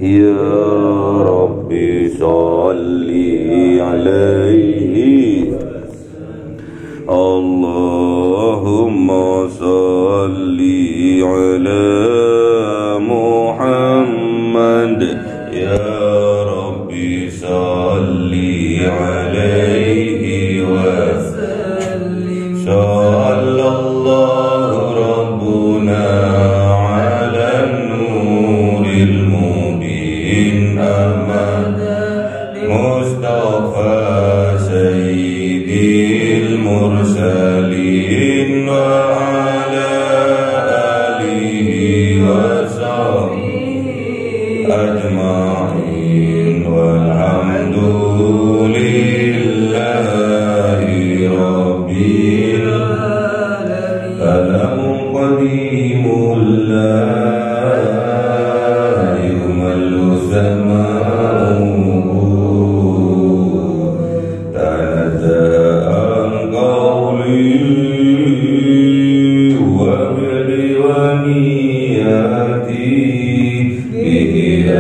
يا ربي صل عليه اللهم صل على محمد يا ربي صل عليه وسلم صلى الله ربنا على النور المبين أحمد مصطفى سيدي المرسلين وعلى آله وصحبه أجمعين والحمد لله رب العالمين كلام قديم لا يمل سماؤه تنزه عن قولي وفعلي ونياتي به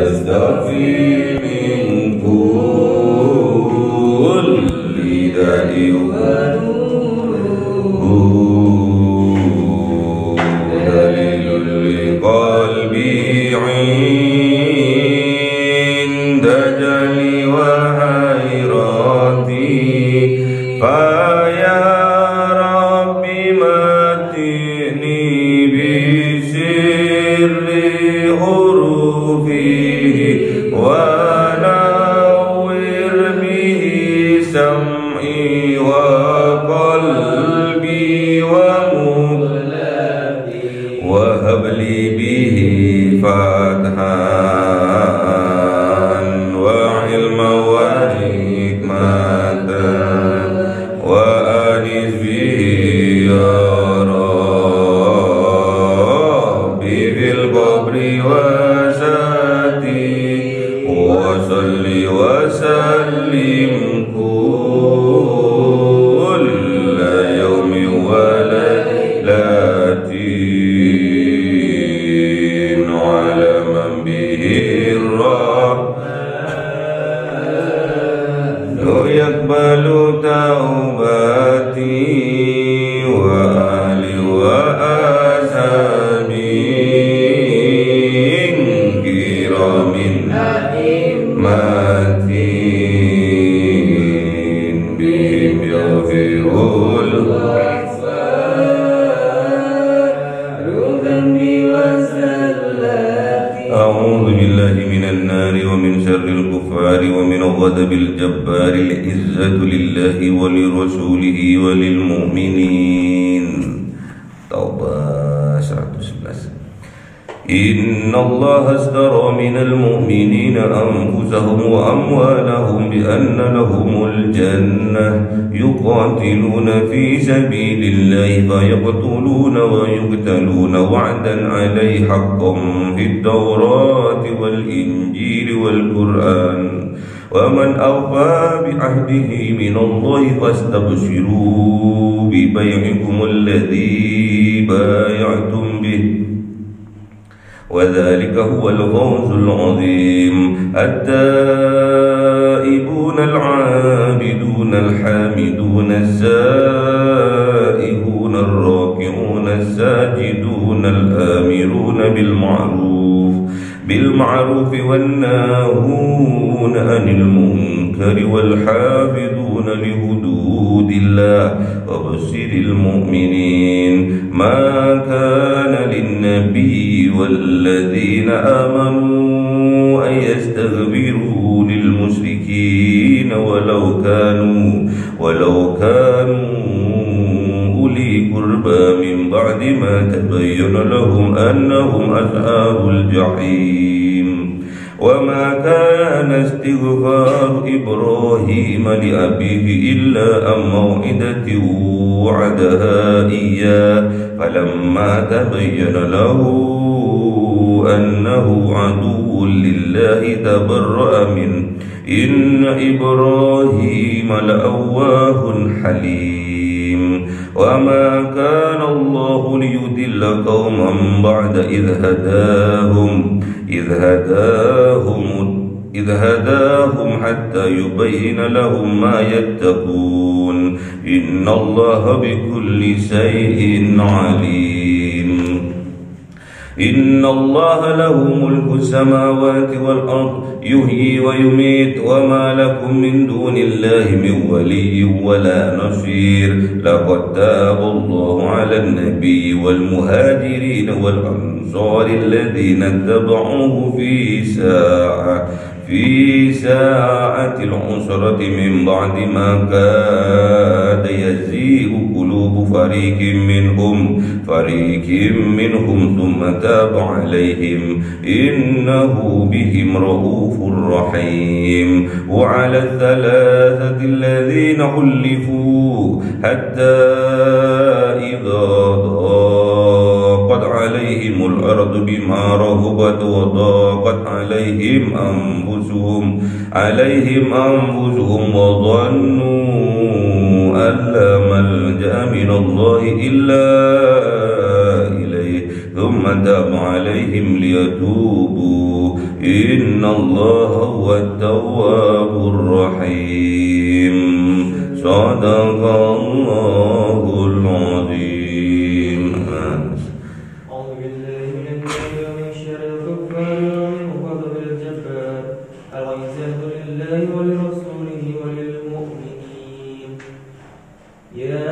أستغفر من كل داء دليل لقلبي عند جلي وحيراتي فيا ربي متعني بسر حروفه ونور به سمعي وقلبي وهب لي به فتحا وعلما وحكمة وأنس به يا ربي في القبر وساتي وصل وسلم كل يوم وليلتي على من به الرحمن يقبل توبتي وآلي وأصحابي كرام ماتين بهم يغفر أعوذ بالله من النار ومن شر الكفار ومن غضب الجبار العزة لله ولرسوله وللمؤمنين توبة 111 إن الله اشترى من المؤمنين أنفسهم وأموالهم بأن لهم الجنة يقاتلون في سبيل الله فيقتلون ويقتلون وعدا عليه حقا في التوراة والإنجيل والقرآن ومن أوفى بعهده من الله فاستبشروا ببيعكم الذي بايعتم به وذلك هو الفوز العظيم التائبون العابدون الحامدون السائحون الراكعون الساجدون الآمرون بالمعروف والناهون عن المنكر والحافظون لحدود الله وبشر المؤمنين ما كان للنبي والذين آمنوا أن يستغفروا للمشركين ولو كانوا أولي قربى من بعد ما تبين لهم أنهم أصحاب الجحيم وما كان استغفار إبراهيم لأبيه إلا عن موعدة وعدها إياه فلما تبين له أنه عدو لله تبرأ منه إن إبراهيم لأواه حليم وما كان الله ليضل قوما بعد إذ هداهم حتى يبين لهم ما يتقون إن الله بكل شيء عليم إن الله له ملك السماوات والأرض يحيي ويميت وما لكم من دون الله من ولي ولا نصير لقد تاب الله على النبي والمهاجرين والأنصار الذين اتبعوه في ساعة العسرة من بعد ما كاد يزيغ قلوب فريق منهم ثم تاب عليهم إنه بهم رؤوف رحيم وعلى الثلاثة الذين خلفوا حتى إذا ضاقت عليهم الأرض بما رهبت وضاقت عليهم أنفسهم وظنوا أن لا ملجأ من الله إلا إليه ثم تاب عليهم ليتوبوا إن الله هو التواب الرحيم صدق الله العظيم. ولرسوله وللمؤمنين يا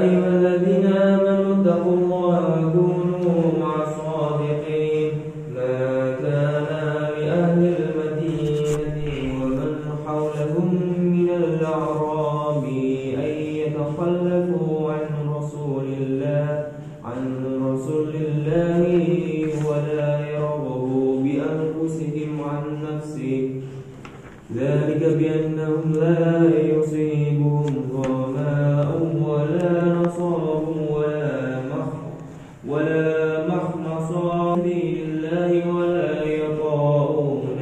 أيها الذين آمنوا اتقوا الله وكونوا مع الصادقين ما كان لأهل المدينة ومن حولهم من الأعراب أن يتخلفوا عن رسول الله ولا يرغبوا بأنفسهم عن نفسه ذلك بأنهم لا يصيبهم ظماء ولا نصاب ولا مخمصة لله ولا يطاؤون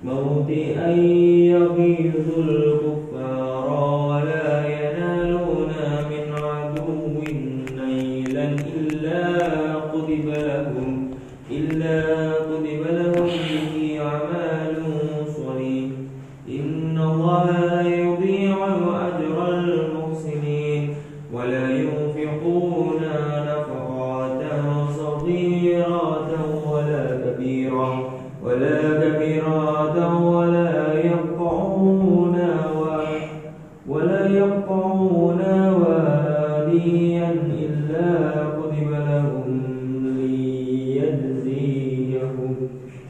موطئا يغيظ الكفار ولا ينالون من عدو نيلا إلا كتب لهم به أعمال صالحة إن الله لا يضيع أجر المحسنين ولا ينفقون نفقة صغيرة ولا كبيرة ولا يقطعون واديا إلا كتب لهم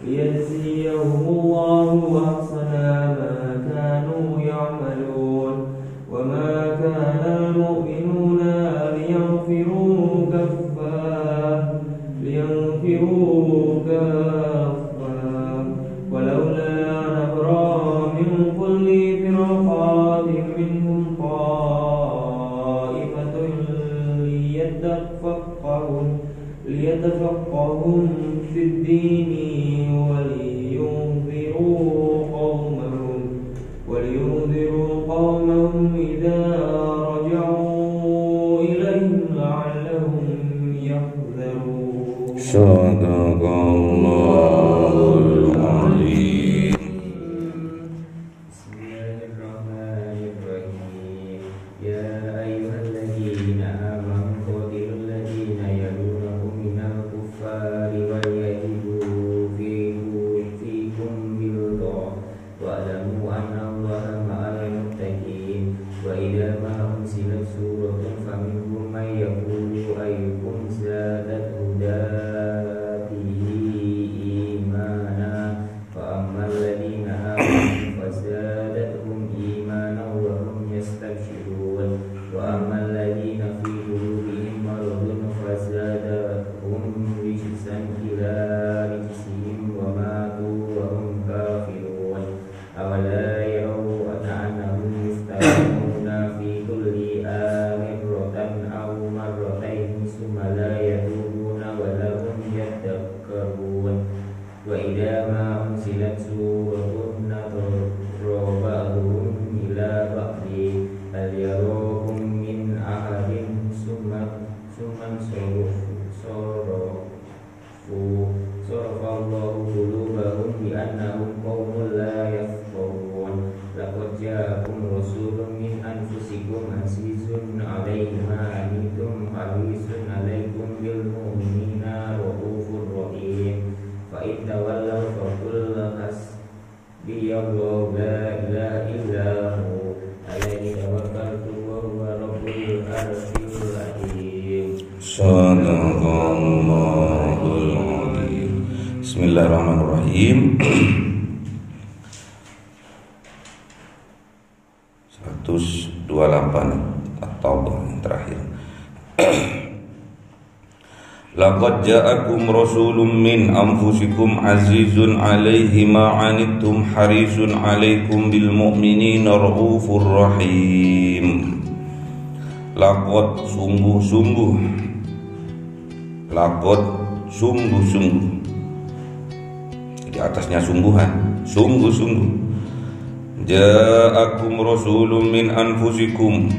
ليجزيهم الله أحسن ما كانوا يعملون وما كان المؤمنون لينفروا كافة ولولا نفر من كل فرقة منهم طائفة ليتفقهوا في الدين ولينذروا قومهم إذا رجعوا إليهم لعلهم يحذرون. صدق الله العظيم. بسم الله الرحمن الرحيم يا أيها الذين آمنوا قاتلوا الذين يلونكم من الكفار وليجدوا وإذا ما أنزلت سورة نظر بعضهم إلى بعض هل يراكم من أحد ثم صرف الله قلوبهم بأنهم قوم لا يفقهون لقد جاءكم رسول من أنفسكم عزيز عليه ما عنتم حريص عليكم بالمؤمنين رؤوف رحيم فإن تولوا فقل حسبي الله لا إله إلا هو عليه توكلت وهو رب العرش العظيم. Sadaqallahul Azim. Bismillahirrahmanirrahim. 128 At-Taubah yang terakhir. Laqad ja'akum rasulun min anfusikum azizun 'alaihi ma 'anittum harisun 'alaikum bil mu'minina raufur rahim. Laqad sungguh-sungguh. Laqad sungguh-sungguh. Di atasnya sungguhan, sungguh-sungguh. Ja'akum rasulun min anfusikum.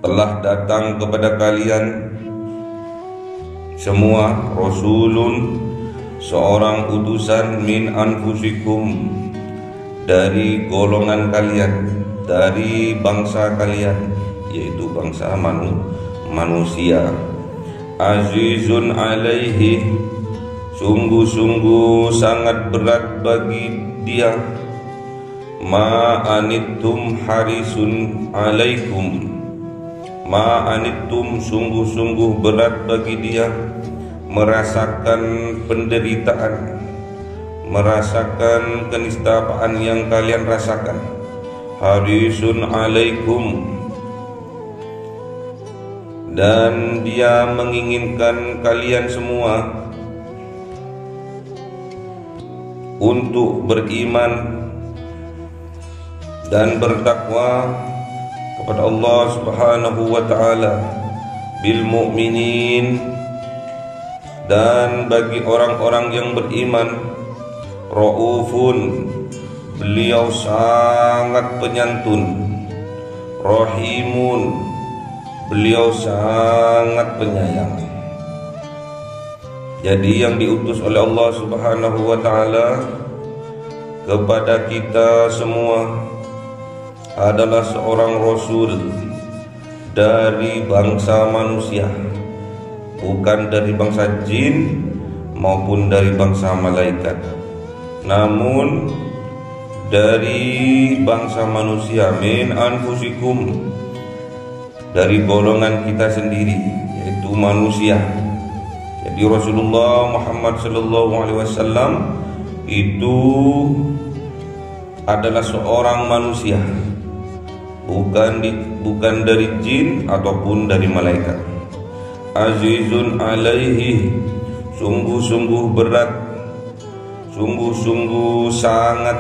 Telah datang kepada kalian semua rasulun, seorang utusan min anfusikum, dari golongan kalian, dari bangsa kalian, yaitu bangsa manusia. Azizun alaihi, sungguh-sungguh sangat berat bagi dia. Ma anittum harisun alaikum, ma anittum sungguh-sungguh berat bagi dia merasakan penderitaan, merasakan kenistaan yang kalian rasakan. Harisun alaikum, dan dia menginginkan kalian semua untuk beriman dan bertakwa kepada Allah Subhanahu wa taala, bil mu'minin, dan bagi orang-orang yang beriman, raufun, beliau sangat penyantun, rahimun, beliau sangat penyayang. Jadi yang diutus oleh Allah Subhanahu wa taala kepada kita semua adalah seorang rasul dari bangsa manusia, bukan dari bangsa jin maupun dari bangsa malaikat, namun dari bangsa manusia, min anfusikum, dari golongan kita sendiri, yaitu manusia. Jadi Rasulullah Muhammad SAW itu adalah seorang manusia, bukan dari jin ataupun dari malaikat. Azizun alaihi, sungguh-sungguh berat, sungguh-sungguh sangat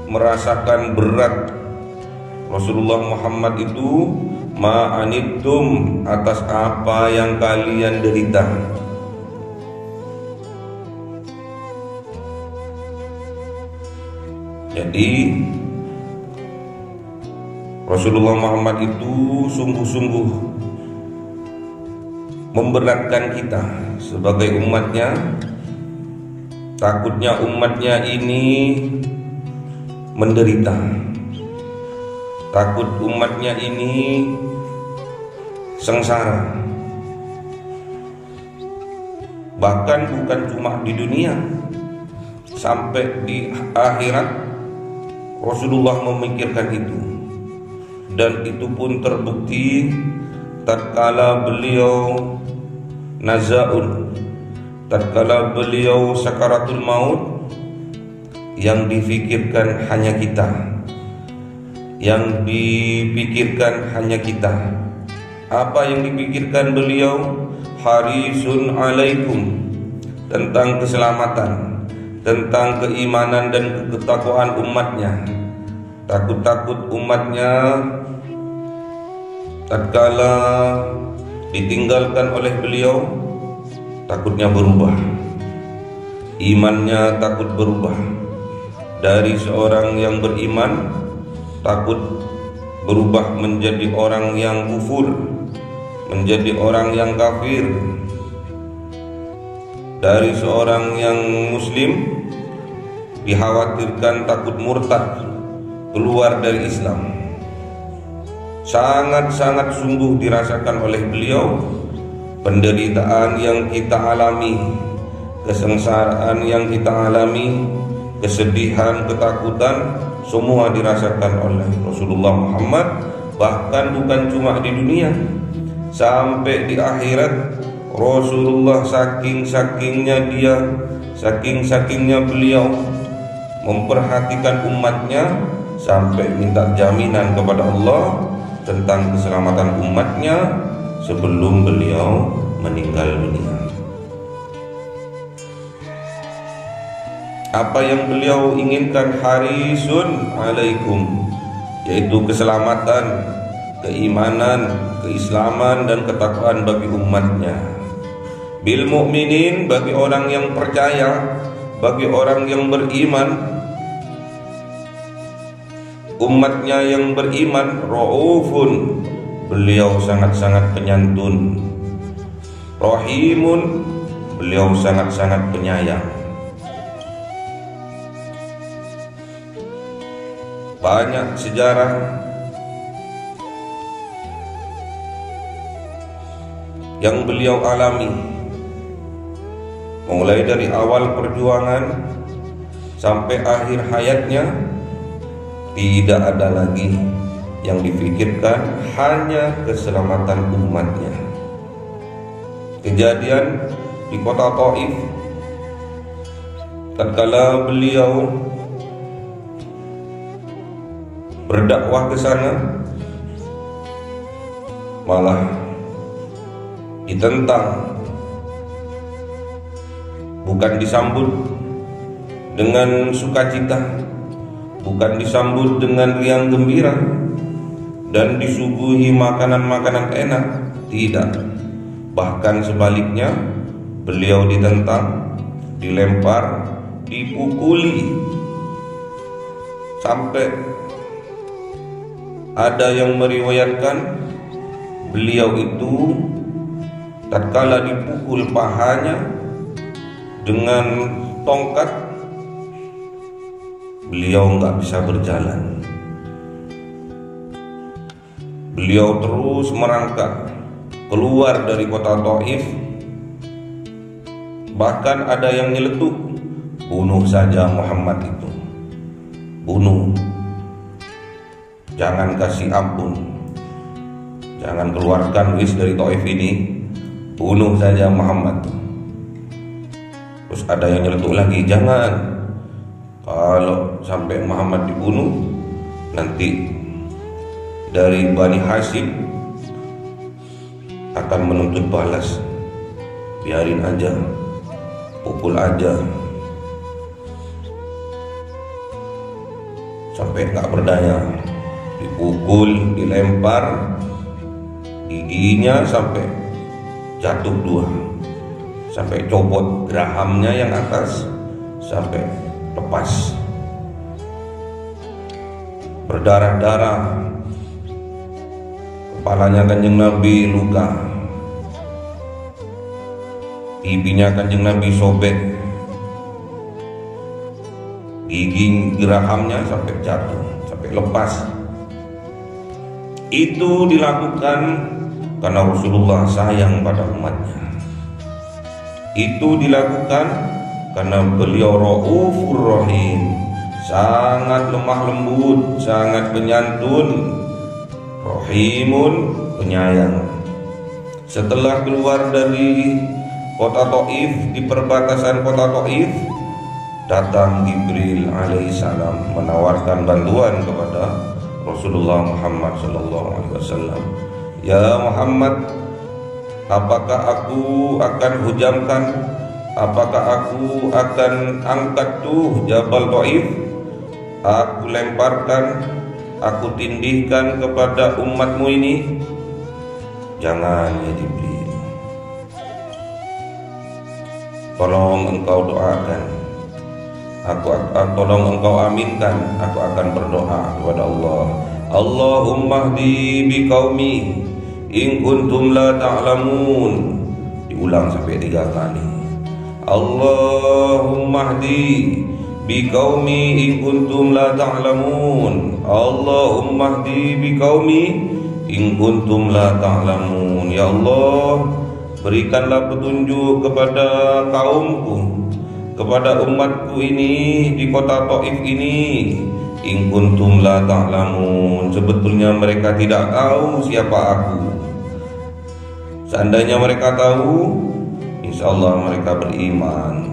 merasakan berat Rasulullah Muhammad itu, ma'anittum, atas apa yang kalian derita. Jadi Rasulullah Muhammad itu sungguh-sungguh memberatkan kita sebagai umatnya. Takutnya umatnya ini menderita, takut umatnya ini sengsara. Bahkan bukan cuma di dunia, sampai di akhirat Rasulullah memikirkan itu. Dan itu pun terbukti tatkala beliau nazaun, tatkala beliau sakaratul maut, yang difikirkan hanya kita, yang dipikirkan hanya kita. Apa yang dipikirkan beliau? Harisun alaikum, tentang keselamatan, tentang keimanan dan ketakwaan umatnya. Takut-takut umatnya tatkala ditinggalkan oleh beliau, takutnya berubah. imannya takut berubah dari seorang yang beriman, takut berubah menjadi orang yang kufur, menjadi orang yang kafir. Dari seorang yang muslim dikhawatirkan takut murtad, keluar dari Islam. Sangat-sangat sungguh dirasakan oleh beliau penderitaan yang kita alami, kesengsaraan yang kita alami, kesedihan, ketakutan, semua dirasakan oleh Rasulullah Muhammad. Bahkan bukan cuma di dunia, sampai di akhirat Rasulullah saking-sakingnya beliau memperhatikan umatnya, sampai minta jaminan kepada Allah tentang keselamatan umatnya sebelum beliau meninggal dunia. Apa yang beliau inginkan, harisun alaikum, yaitu keselamatan, keimanan, keislaman dan ketakwaan bagi umatnya. Bil mu'minin, bagi orang yang percaya, bagi orang yang beriman, umatnya yang beriman. Raufun, beliau sangat-sangat penyantun. Rahimun, beliau sangat-sangat penyayang. Banyak sejarah yang beliau alami, mulai dari awal perjuangan sampai akhir hayatnya. Tidak ada lagi yang dipikirkan, hanya keselamatan umatnya. Kejadian di kota Taif, tatkala beliau berdakwah ke sana, malah ditentang, bukan disambut dengan sukacita, bukan disambut dengan riang gembira dan disuguhi makanan-makanan enak. Tidak, bahkan sebaliknya, beliau ditentang, dilempar, dipukuli, sampai ada yang meriwayatkan beliau itu tatkala dipukul pahanya dengan tongkat, beliau nggak bisa berjalan. Beliau terus merangkak keluar dari kota Taif. Bahkan ada yang nyeletuk, bunuh saja Muhammad itu, bunuh, jangan kasih ampun, jangan keluarkan wis dari Taif ini, bunuh saja Muhammad. Terus ada yang nyeletuk lagi, jangan, kalau sampai Muhammad dibunuh, nanti dari Bani Hashim akan menuntut balas, biarin aja, pukul aja. Sampai gak berdaya, dipukul, dilempar, giginya sampai jatuh dua, sampai copot gerahamnya yang atas, sampai lepas, berdarah-darah. Kepalanya Kanjeng Nabi luka, pipinya Kanjeng Nabi sobek, gigi gerahamnya sampai jatuh, sampai lepas. Itu dilakukan karena Rasulullah sayang pada umatnya. Itu dilakukan karena beliau Raufur Rahim, sangat lemah lembut, sangat penyantun. Rahimun, penyayang. Setelah keluar dari kota Taif, di perbatasan kota Taif, datang Jibril alaihissalam menawarkan bantuan kepada Rasulullah Muhammad SAW. Ya Muhammad, apakah aku akan hujamkan, apakah aku akan angkat tuh Jabal Taif, aku lemparkan, aku tindihkan kepada umatmu ini? Jangan ya Jibril, tolong engkau doakan, tolong engkau aminkan, aku akan berdoa kepada Allah. Allahumma hdi biqaumi in kuntum la ta'lamun. Diulang sampai 3 kali. Allahumma hdi biqaumi in kuntum la ta'lamun. Allahumma hdi biqaumi in kuntum la ta'lamun. Ya Allah, berikanlah petunjuk kepada kaumku, kepada umatku ini di kota Taif ini. In kuntum la ta'lamun, sebetulnya mereka tidak tahu siapa aku. Seandainya mereka tahu, insyaallah mereka beriman.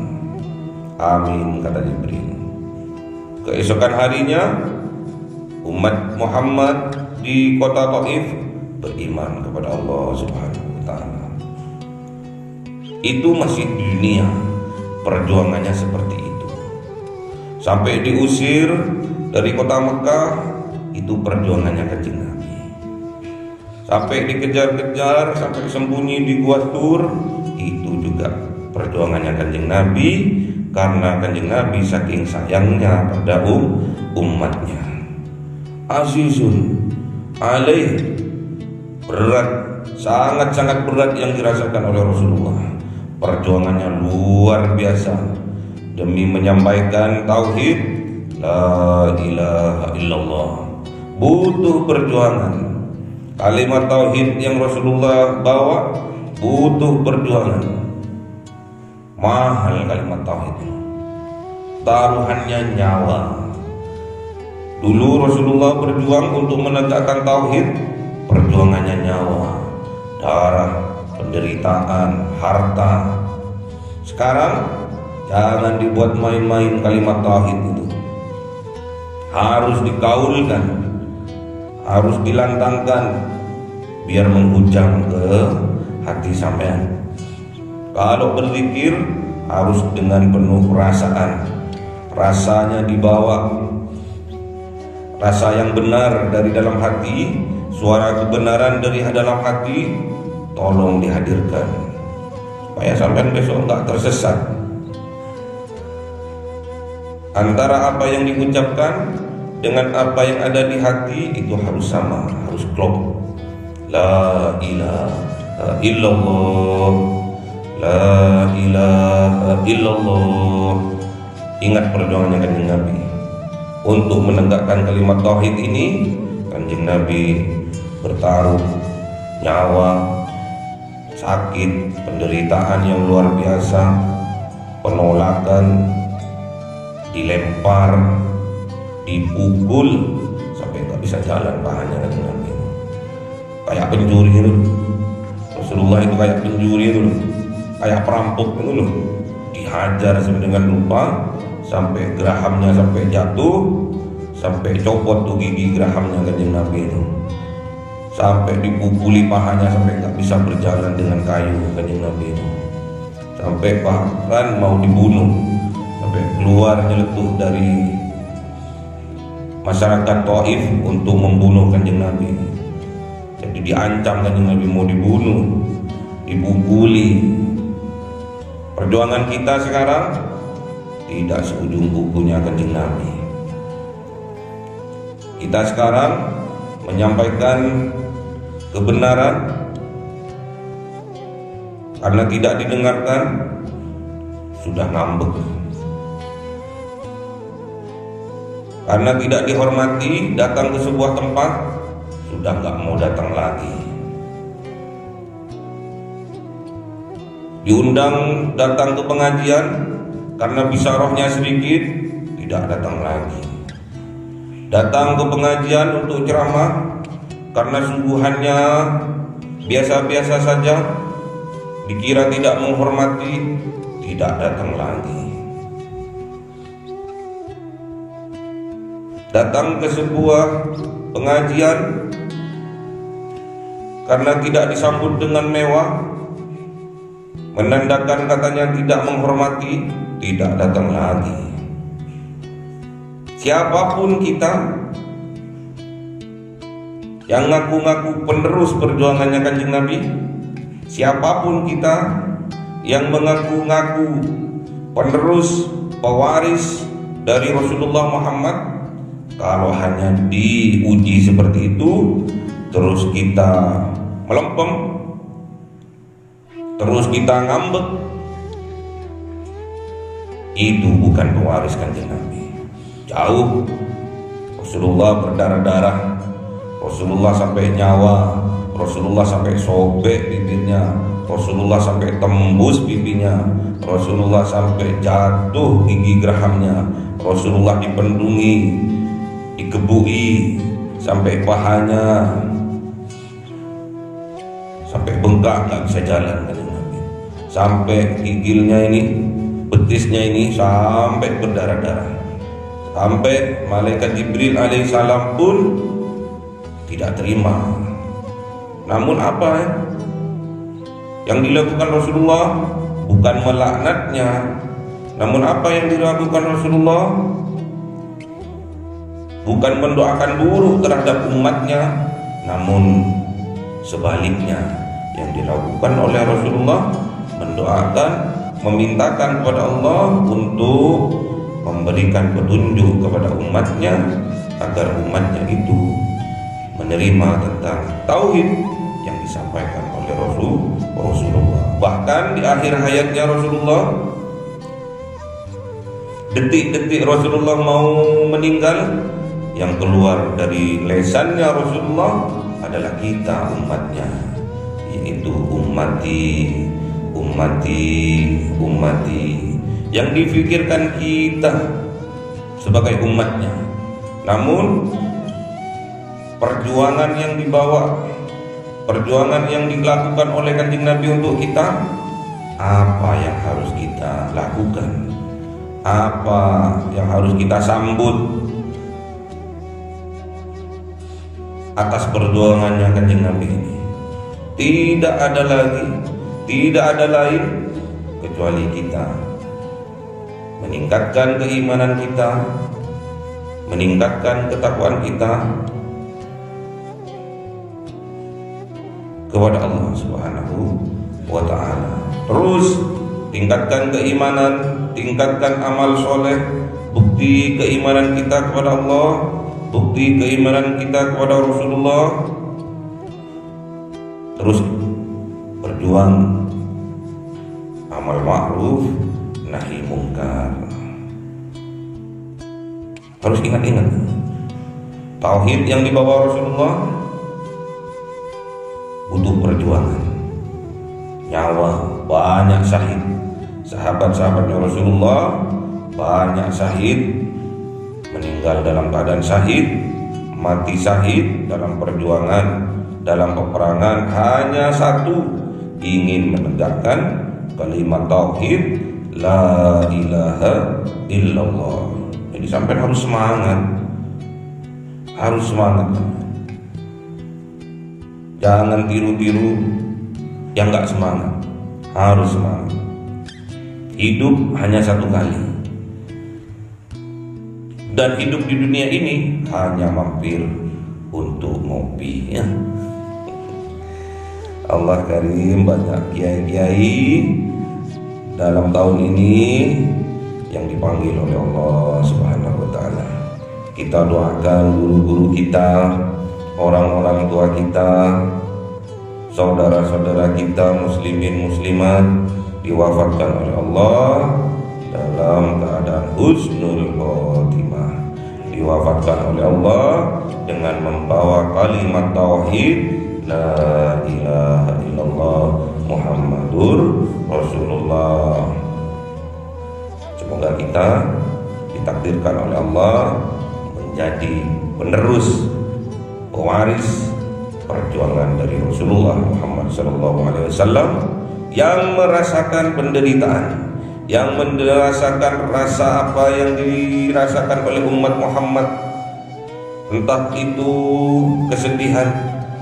Amin, kata Jibril. Keesokan harinya umat Muhammad di kota Taif beriman kepada Allah Subhanahu wa taala. Itu masih di dunia, perjuangannya seperti itu. Sampai diusir dari kota Mekah, itu perjuangannya Kanjeng Nabi. Sampai dikejar-kejar, sampai sembunyi di Gua Tur, itu juga perjuangannya Kanjeng Nabi, karena Kanjeng Nabi saking sayangnya pada umatnya. Azizun alaih, berat, sangat-sangat berat yang dirasakan oleh Rasulullah. Perjuangannya luar biasa demi menyampaikan tauhid la ilaha illallah. Butuh perjuangan. Kalimat tauhid yang Rasulullah bawa butuh perjuangan. Mahal kalimat tauhid, taruhannya nyawa. Dulu Rasulullah berjuang untuk menegakkan tauhid, perjuangannya nyawa, darah, penderitaan, harta. Sekarang jangan dibuat main-main kalimat tauhid itu. Harus dikaulkan, harus dilantangkan biar menghujam ke hati sampean. Kalau berzikir harus dengan penuh perasaan, rasanya dibawa, rasa yang benar dari dalam hati, suara kebenaran dari dalam hati, tolong dihadirkan supaya sampean besok enggak tersesat. Antara apa yang diucapkan dengan apa yang ada di hati itu harus sama, harus klop. La ilaha illallah, la ilaha illallah. Ingat perjuangannya Kanjeng Nabi untuk menegakkan kalimat tauhid ini. Kanjeng Nabi bertaruh nyawa, sakit, penderitaan yang luar biasa, penolakan, dilempar, dipukul sampai nggak bisa jalan pahanya Kanjeng Nabi. Kayak pencuri itu, Rasulullah itu kayak pencuri itu, kayak perampok itu loh, dihajar sedemikian rupa sampai gerahamnya sampai jatuh, sampai copot tuh gigi gerahamnya Kanjeng Nabi itu, sampai dipukuli pahanya sampai nggak bisa berjalan dengan kayu Kanjeng Nabi itu, sampai bahkan mau dibunuh, sampai keluar nyeletuh dari masyarakat Taif untuk membunuh Kanjeng Nabi. Jadi diancam Kanjeng Nabi mau dibunuh, dipukuli. Perjuangan kita sekarang tidak seujung kukunya Kanjeng Nabi. Kita sekarang menyampaikan kebenaran, karena tidak didengarkan sudah ngambek. Karena tidak dihormati, datang ke sebuah tempat sudah nggak mau datang lagi. Diundang datang ke pengajian, karena bisa rohnya sedikit, tidak datang lagi. Datang ke pengajian untuk ceramah, karena sungguhannya biasa-biasa saja, dikira tidak menghormati, tidak datang lagi. Datang ke sebuah pengajian, karena tidak disambut dengan mewah, menandakan katanya tidak menghormati, tidak datang lagi. Siapapun kita yang ngaku-ngaku penerus perjuangannya Kanjeng Nabi, siapapun kita yang mengaku-ngaku penerus, pewaris dari Rasulullah Muhammad, kalau hanya diuji seperti itu, terus kita melempem, terus kita ngambek, itu bukan pewaris Kanjeng Nabi. Jauh. Rasulullah berdarah-darah, Rasulullah sampai nyawa, Rasulullah sampai sobek bibirnya, Rasulullah sampai tembus pipinya, Rasulullah sampai jatuh gigi gerahamnya, Rasulullah dipendungi, dikebui sampai pahanya, sampai bengkak nggak bisa jalan Kanjeng Nabi, sampai gigilnya ini, betisnya ini sampai berdarah-darah, sampai malaikat Jibril alaihissalam pun tidak terima. Namun apa yang dilakukan Rasulullah? Bukan melaknatnya, namun apa yang dilakukan Rasulullah? Bukan mendoakan buruk terhadap umatnya, namun sebaliknya yang dilakukan oleh Rasulullah mendoakan, memintakan kepada Allah untuk memberikan petunjuk kepada umatnya agar umatnya itu menerima tentang tauhid yang disampaikan oleh Rasulullah. Bahkan di akhir hayatnya Rasulullah, detik-detik Rasulullah mau meninggal, yang keluar dari lesannya Rasulullah adalah kita umatnya, yaitu ummati, yang difikirkan kita sebagai umatnya. Namun perjuangan yang dibawa, perjuangan yang dilakukan oleh Kanjeng Nabi untuk kita, apa yang harus kita lakukan, apa yang harus kita sambut atas perjuangannya Kanjeng Nabi ini. Tidak ada lagi, tidak ada lain kecuali kita meningkatkan keimanan kita, meningkatkan ketakwaan kita kepada Allah Subhanahu wa ta'ala. Terus tingkatkan keimanan, tingkatkan amal soleh, bukti keimanan kita kepada Allah, bukti keimanan kita kepada Rasulullah. Terus berjuang amal ma'ruf nahi mungkar. Harus ingat-ingat tauhid yang dibawa Rasulullah butuh perjuangan, nyawa, banyak syahid. Sahabat-sahabatnya Rasulullah banyak syahid, meninggal dalam keadaan syahid, mati syahid dalam perjuangan, dalam peperangan hanya satu, ingin menegakkan kalimat tauhid la ilaha illallah. Jadi sampai harus semangat, harus semangat. Jangan tiru-tiru yang gak semangat, harus semangat. Hidup hanya satu kali, dan hidup di dunia ini hanya mampir untuk ngopi ya. Allah karim, banyak kiai-kiai dalam tahun ini yang dipanggil oleh Allah Subhanahu wa ta'ala. Kita doakan guru-guru kita, orang-orang tua kita, saudara-saudara kita muslimin muslimat diwafatkan oleh Allah dalam keadaan husnul khotimah, diwafatkan oleh Allah dengan membawa kalimat tauhid la ilaha illallah Muhammadur Rasulullah. Semoga kita ditakdirkan oleh Allah menjadi penerus, pewaris perjuangan dari Rasulullah Muhammad SAW yang merasakan penderitaan, yang merasakan rasa apa yang dirasakan oleh umat Muhammad, entah itu kesedihan,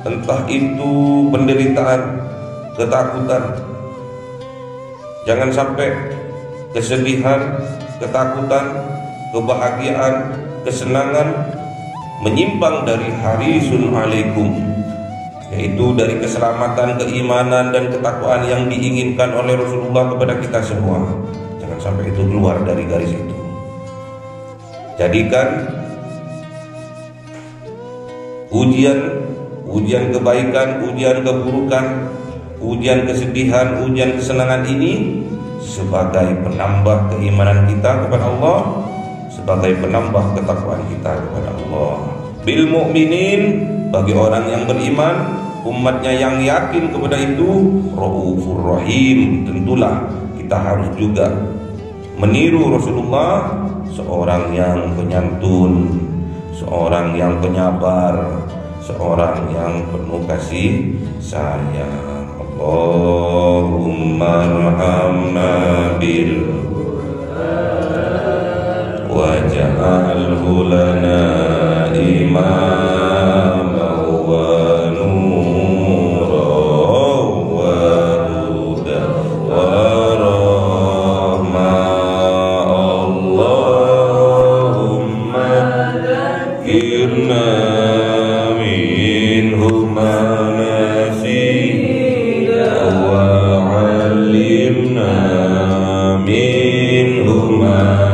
entah itu penderitaan, ketakutan. Jangan sampai kesedihan, ketakutan, kebahagiaan, kesenangan menyimpang dari harisun alaikum, yaitu dari keselamatan, keimanan dan ketakwaan yang diinginkan oleh Rasulullah kepada kita semua. Jangan sampai itu keluar dari garis itu. Jadikan ujian kebaikan, ujian keburukan, ujian kesedihan, ujian kesenangan ini sebagai penambah keimanan kita kepada Allah, sebagai penambah ketakwaan kita kepada Allah. Bil mu'minin, bagi orang yang beriman, umatnya yang yakin kepada itu, Raufur Rahim. Tentulah kita harus juga meniru Rasulullah, seorang yang penyantun, seorang yang penyabar, seorang yang penuh kasih sayang. Allahumma arhamna bil waj'alhu lana imama wa nura wa huda wa rahma. Allahumma dzakirna minhu ma nasina wa 'allimna minhu ma